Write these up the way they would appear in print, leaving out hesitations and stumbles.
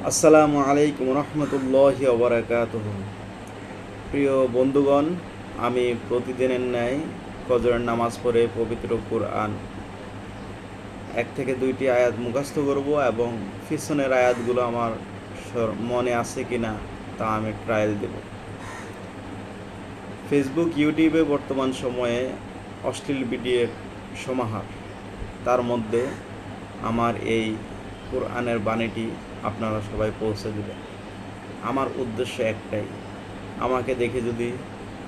আসসালামু আলাইকুম রহমতুল্লাহি ওয়া বারাকাতুহু। প্রিয় বন্ধুগণ, আমি প্রতিদিনের ন্যায় ফজরের নামাজ পড়ে পবিত্র কুরআন এক থেকে দুইটি আয়াত মুখস্থ করব এবং পিছনের আয়াতগুলো আমার মনে আছে কিনা তা আমি ট্রায়াল দেব। ফেসবুক, ইউটিউবে বর্তমান সময়ে অশ্লীল ভিডিওর সমাহার। তার মধ্যে আমার এই কোরআনের বাণীটি আপনারা সবাই পৌঁছে দেবেন। আমার উদ্দেশ্য একটাই, আমাকে দেখে যদি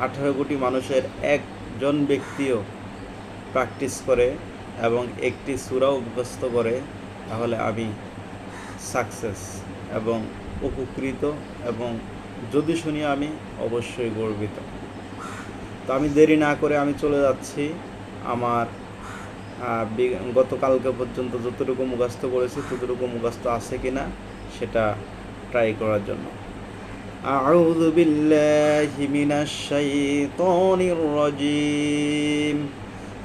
18 কোটি মানুষের একজন ব্যক্তিও প্র্যাকটিস করে এবং একটি সূরাও মুখস্থ করে, তাহলে আমি সাকসেস এবং উপকৃত, এবং যদি শুনি আমি অবশ্যই গর্বিত। তো আমি দেরি না করে আমি চলে যাচ্ছি আমার গতকালকে পর্যন্ত যতটুকু মুখস্থ করেছি ততটুকু মুখস্থ আছে কিনা সেটা ট্রাই করার জন্য। أعوذ بالله من الشيطان الرجيم.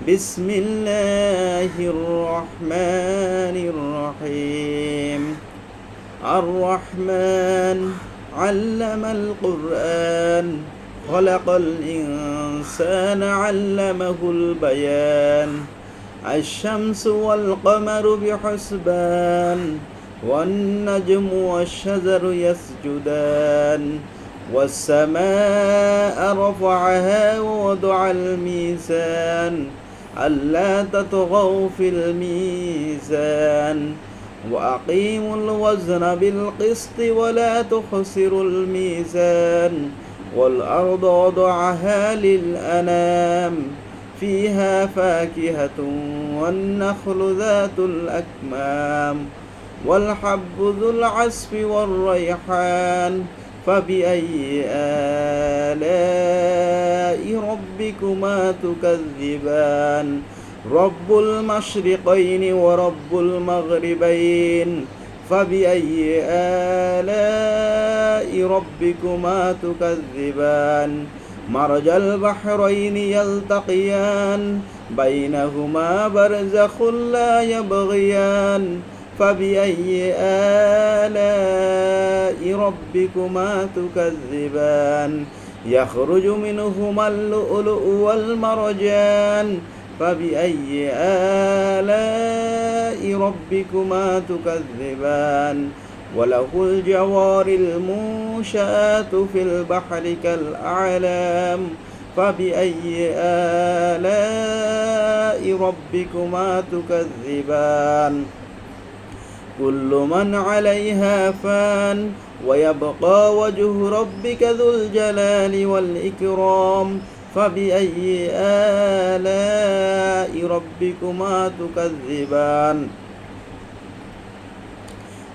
بسم الله الرحمن الرحيم. الرحمن علم القرآن خلق الإنسان علمه البيان. الشمس والقمر بحسبان والنجم والشجر يسجدان والسماء رفعها ووضع الميزان ألا تطغوا في الميزان وأقيموا الوزن بالقسط ولا تخسروا الميزان والأرض وضعها للأنام فيها فاكهة والنخل ذات الأكمام والحب ذو العصف والريحان فبأي آلاء ربكما تكذبان رب المشرقين ورب المغربين فبأي آلاء ربكما تكذبان مرج البحرين يلتقيان بينهما برزخ لا يبغيان فبأي آلاء ربكما تكذبان يخرج منهما اللؤلؤ والمرجان فبأي آلاء ربكما تكذبان وله الجوار المنشآت في البحر كالأعلام فبأي آلاء ربكما تكذبان كل من عليها فان ويبقى وجه ربك ذو الجلال والإكرام فبأي آلاء ربكما تكذبان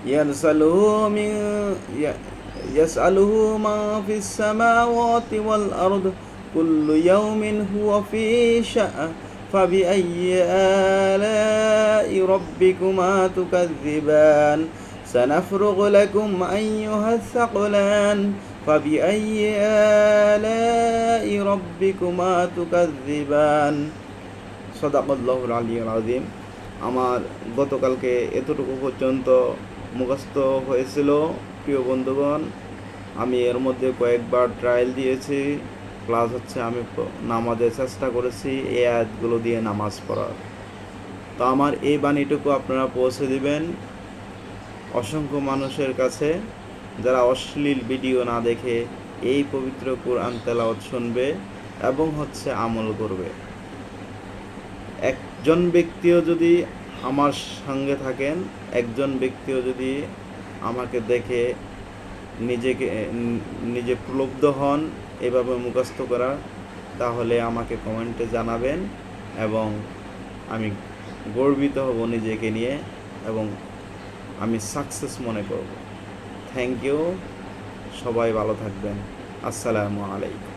يسأله من في السماوات والأرض كل يوم هو في شأن فبأي آلاء ربكما تكذبان سنفرغ لكم أيها الثقلان فبأي آلاء ربكما تكذبان صدق الله العلي العظيم. আমার গতকালকে এতটুকু পর্যন্ত মুখস্থ হয়েছিল। প্রিয় বন্ধুগণ, আমি এর মধ্যে কয়েকবার ট্রায়াল দিয়েছি, প্লাস হচ্ছে আমি নামাজের চেষ্টা করেছি এই আয়াতগুলো দিয়ে নামাজ পড়ার। তো আমার এই বাণীটুকু আপনারা পৌঁছে দিবেন অসংখ্য মানুষের কাছে, যারা অশ্লীল ভিডিও না দেখে এই পবিত্র কুরআন তেলাওয়াত শুনবে এবং হচ্ছে আমল করবে। একজন ব্যক্তিও যদি আমার সঙ্গে থাকেন, একজন ব্যক্তিও যদি আমাকে দেখে নিজে প্রলুব্ধ হন এভাবে মুখস্থ করা, তাহলে আমাকে কমেন্টে জানাবেন এবং আমি গর্বিত হব নিজেকে নিয়ে এবং আমি সাকসেস মনে করব। থ্যাংক ইউ, সবাই ভালো থাকবেন। আসসালামু আলাইকুম।